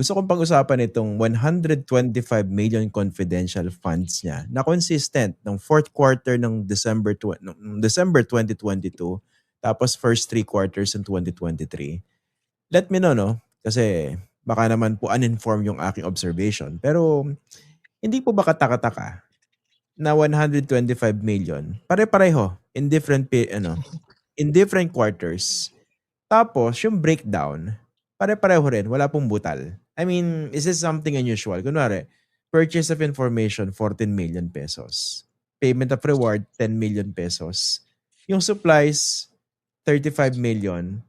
Gusto kong pag-usapan itong 125 million confidential funds niya na consistent ng fourth quarter ng December 2022 tapos first three quarters ng 2023. Let me know, no? Kasi baka naman po uninformed yung aking observation. Pero hindi po ba kataka-taka na 125 million pare-pareho in in different quarters. Tapos yung breakdown, pare-pareho rin, wala pong butal. I mean, is this something unusual? Kunwari, purchase of information, 14 million pesos. Payment of reward, 10 million pesos. Yung supplies, 35 million.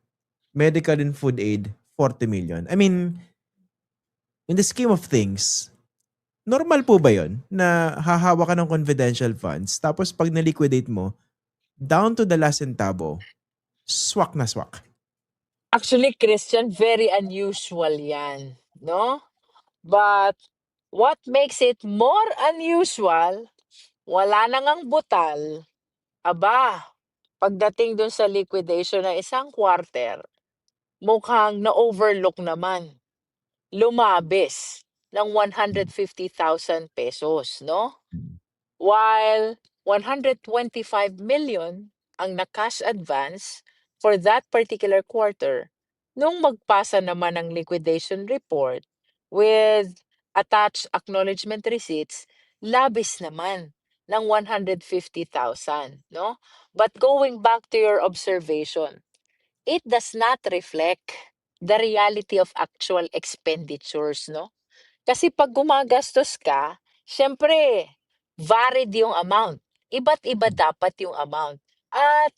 Medical and food aid, 40 million. I mean, in the scheme of things, normal po ba yon na hahawa ka ng confidential funds tapos pag na-liquidate mo, down to the last centavo, swak na swak? Actually, Christian, very unusual yan, no? But what makes it more unusual, wala na ngang butal. Aba, pagdating dun sa liquidation ng isang quarter, mukhang na-overlook naman. Lumabis ng 150,000 pesos, no? While 125 million ang na-cash advance for that particular quarter, nung magpasa naman ng liquidation report with attached acknowledgement receipts, labis naman ng 150,000, no? But going back to your observation, it does not reflect the reality of actual expenditures, no? Kasi 'pag gumagastos ka, siyempre varied yung amount. Iba't iba dapat yung amount. At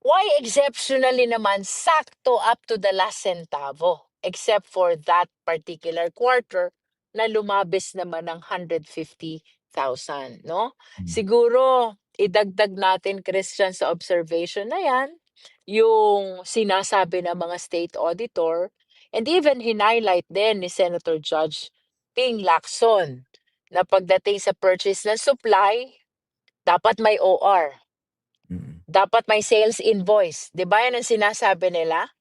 why exceptionally naman sakto up to the last centavo, except for that particular quarter na lumabis naman ng 150,000, no? Siguro idagdag natin, Christian, sa observation na yan, yung sinasabi ng mga state auditor, and even hinighlight din ni Senator Judge Ping Lacson na pagdating sa purchase ng supply, dapat may OR, Mm. dapat may sales invoice. 'Di ba yan ang sinasabi nila?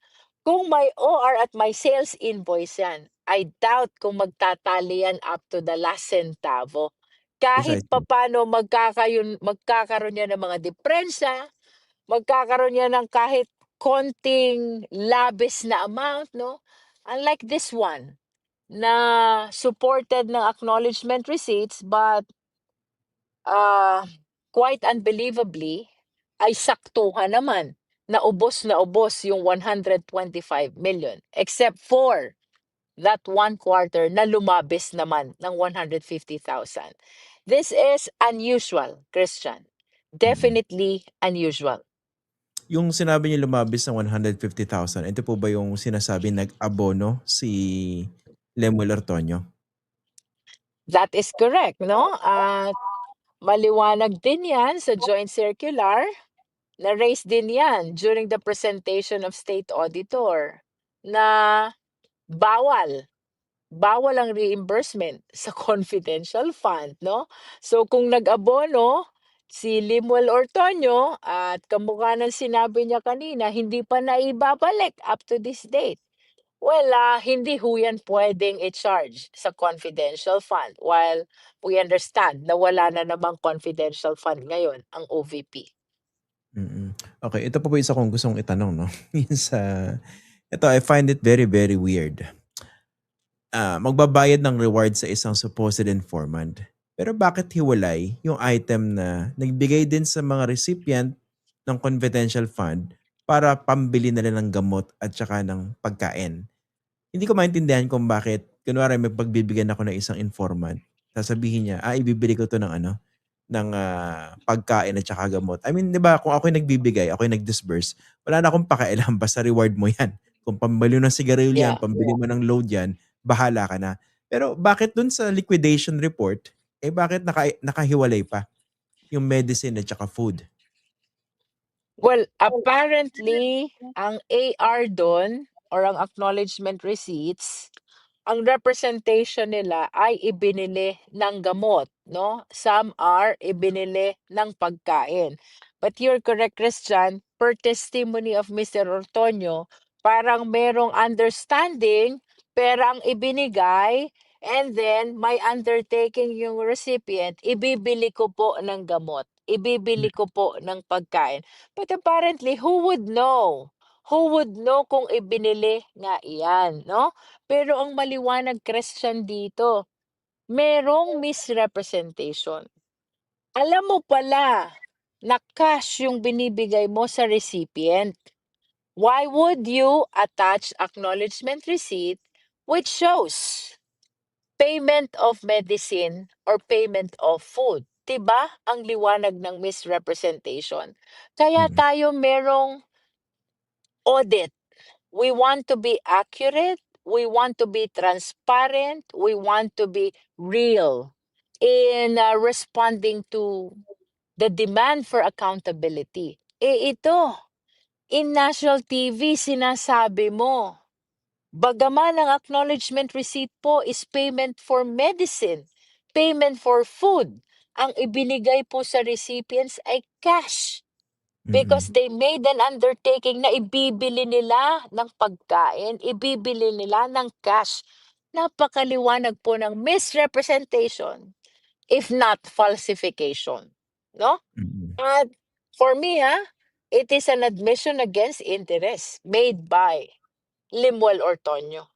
Kung may OR at may sales invoice yan, I doubt kung magtatali yan up to the last centavo. Kahit Precisely. papano magkakaroon yan ng mga diferensya, magkakaroon yan ng kahit konting labis na amount, no? Unlike this one, na supported ng acknowledgement receipts but ah, quite unbelievably, ay saktuhan naman na ubos yung 125 million except for that one quarter na lumabis naman ng 150,000. This is unusual, Christian. Mm. Definitely unusual. Yung sinabi niyo lumabis ng 150,000, ito po ba yung sinasabi nag-abono si Lemuel Ortoño? That is correct, no? At maliwanag din yan sa joint circular. Na-raise din yan during the presentation of state auditor na bawal, bawal ang reimbursement sa confidential fund, no? So kung nag-abono si Limuel Ortoño at kamukha ng sinabi niya kanina, hindi pa naibabalik up to this date. Well, hindi ho yan pwedeng i-charge sa confidential fund while we understand na wala na namang confidential fund ngayon ang OVP. Mm. Okay, ito pa po isa kong gustong itanong 'no, yung ito I find it very, very weird. Magbabayad ng reward sa isang supposed informant, pero bakit hiwalay yung item na nagbigay din sa mga recipient ng confidential fund para pambili na lang ng gamot at saka ng pagkain? Hindi ko maintindihan kung bakit kunwari may pagbibigyan ako ng isang informant, sasabihin niya, ibibili ko 'to ng pagkain at saka gamot. I mean, 'di ba kung ako'y nagbibigay, ako'y nag-disburse, wala na akong pakialam basta reward mo 'yan. Kung pambili mo ng sigarilyo 'yan, Yeah. pambili mo ng load 'yan, bahala ka na. Pero bakit dun sa liquidation report, bakit nakahiwalay pa yung medicine at saka food? Well, apparently, ang AR do'n or ang acknowledgement receipts, ang representation nila ay ibinili ng gamot, no? Some are ibinili ng pagkain. But you're correct, Christian, per testimony of Mr. Ortonio, parang merong understanding pera ang ibinigay, and then may undertaking yung recipient, ibibili ko po ng gamot, ibibili ko po ng pagkain. But apparently, who would know? Who would know kung ibinili nga iyan, 'no? Pero ang maliwanag, Christian, dito, merong misrepresentation. Alam mo pala na cash yung binibigay mo sa recipient. Why would you attach acknowledgement receipt which shows payment of medicine or payment of food? 'Di ba? Ang liwanag ng misrepresentation. Kaya Mm. tayo merong audit. We want to be accurate, we want to be transparent, we want to be real in responding to the demand for accountability. Ito, in national TV sinasabi mo, bagaman ang acknowledgement receipt po is payment for medicine, payment for food, ang ibinigay po sa recipients ay cash. Mm. Because they made an undertaking na ibibili nila ng pagkain, ibibili nila ng cash. Napakaliwanag po ng misrepresentation, if not falsification, 'no? Mm. At for me, it is an admission against interest made by Limuel Ortonio.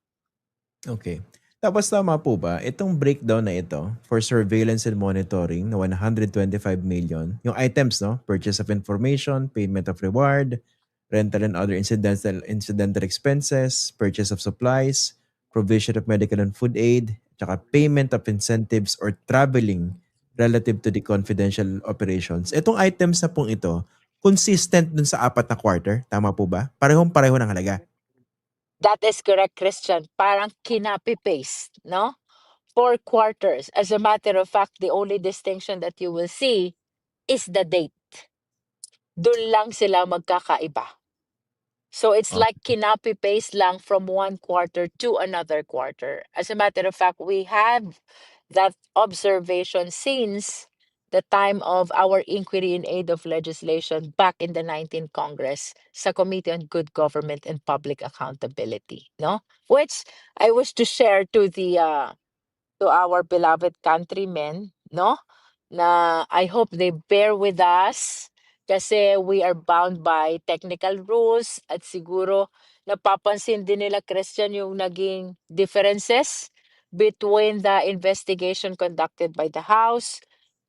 Okay. Tapos tama po ba, itong breakdown na ito for surveillance and monitoring na 125 million, yung items, no? Purchase of information, payment of reward, rental and other incidental expenses, purchase of supplies, provision of medical and food aid, tsaka payment of incentives or traveling relative to the confidential operations. Itong items na pong ito, consistent dun sa apat na quarter, tama po ba? Parehong-pareho ng halaga. That is correct, Christian. Parang kinapi-paste, no? 4 quarters. As a matter of fact, the only distinction that you will see is the date. Dun lang sila magkakaiba. So it's Oh. like kinapi-paste lang from one quarter to another quarter. As a matter of fact, we have that observation since the time of our inquiry in aid of legislation back in the 19th Congress sa Committee on Good Government and Public Accountability, no? Which I wish to share to our beloved countrymen, no? Na I hope they bear with us kasi we are bound by technical rules at siguro napapansin din nila, Christian, yung naging differences between the investigation conducted by the House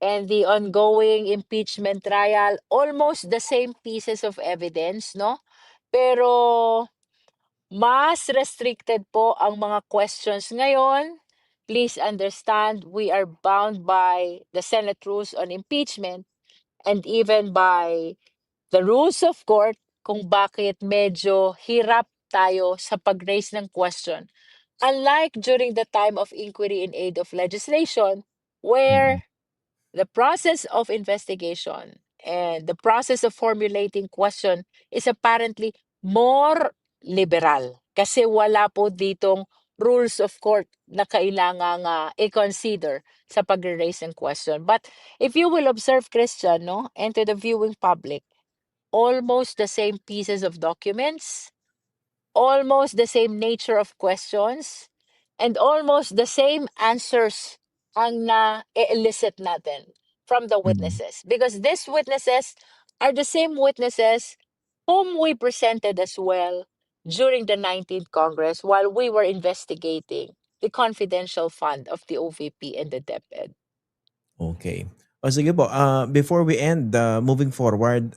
and the ongoing impeachment trial. Almost the same pieces of evidence, no? Pero mas restricted po ang mga questions ngayon. Please understand, we are bound by the Senate rules on impeachment and even by the rules of court kung bakit medyo hirap tayo sa pag-raise ng question. Unlike during the time of inquiry in aid of legislation, Mm. where the process of investigation and the process of formulating question is apparently more liberal kasi wala po ditong rules of court na kailangang i-consider sa pag-raise ng question. But if you will observe, Christian, no, and to the viewing public, almost the same pieces of documents, almost the same nature of questions, and almost the same answers ang na-elicit natin from the Mm. witnesses. Because these witnesses are the same witnesses whom we presented as well during the 19th Congress while we were investigating the confidential fund of the OVP and the DepEd. Okay. O sige po, before we end, moving forward,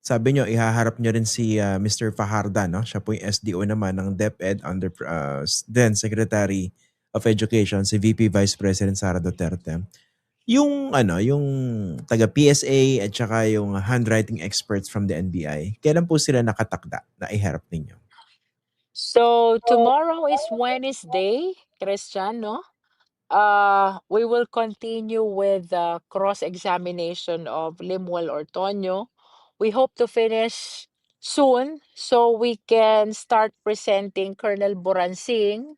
sabi niyo ihaharap niyo rin si, Mr. Fajardo, 'no? Siya po yung SDO naman ng DepEd under then Secretary of Education, si VP Vice President Sara Duterte. Yung ano, yung taga-PSA at saka yung handwriting experts from the NBI, kailan po sila nakatakda na iharap ninyo? So tomorrow is Wednesday, Christian, no? We will continue with the cross-examination of Limuel Ortonio. We hope to finish soon so we can start presenting Colonel Boransing.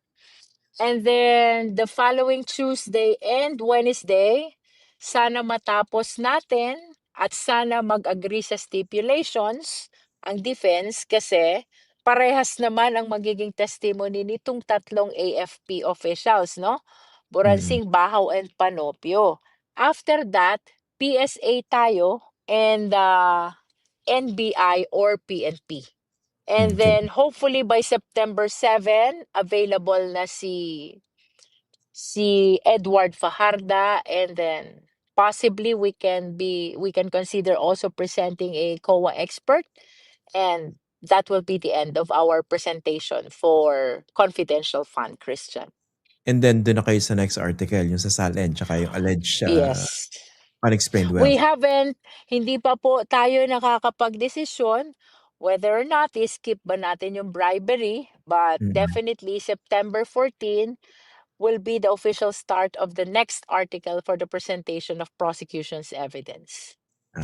And then the following Tuesday and Wednesday, sana matapos natin at sana mag-agree sa stipulations ang defense kasi parehas naman ang magiging testimony nitong tatlong AFP officials, 'no? Mm. Boransing, Bahaw, and Panopio. After that, PSA tayo and NBI or PNP. And Okay. then hopefully by September 7 available na si Edward Fajarda, and then possibly we can consider also presenting a COA expert, and that will be the end of our presentation for confidential fund, Christian. And then dun na kayo sa next article, yung sa SALN tsaka yung alleged, Yes. unexplained We wealth. haven't Hindi pa po tayo nakakapagdesisyon whether or not i-skip ba natin yung bribery, but Mm. definitely September 14 will be the official start of the next article for the presentation of prosecution's evidence.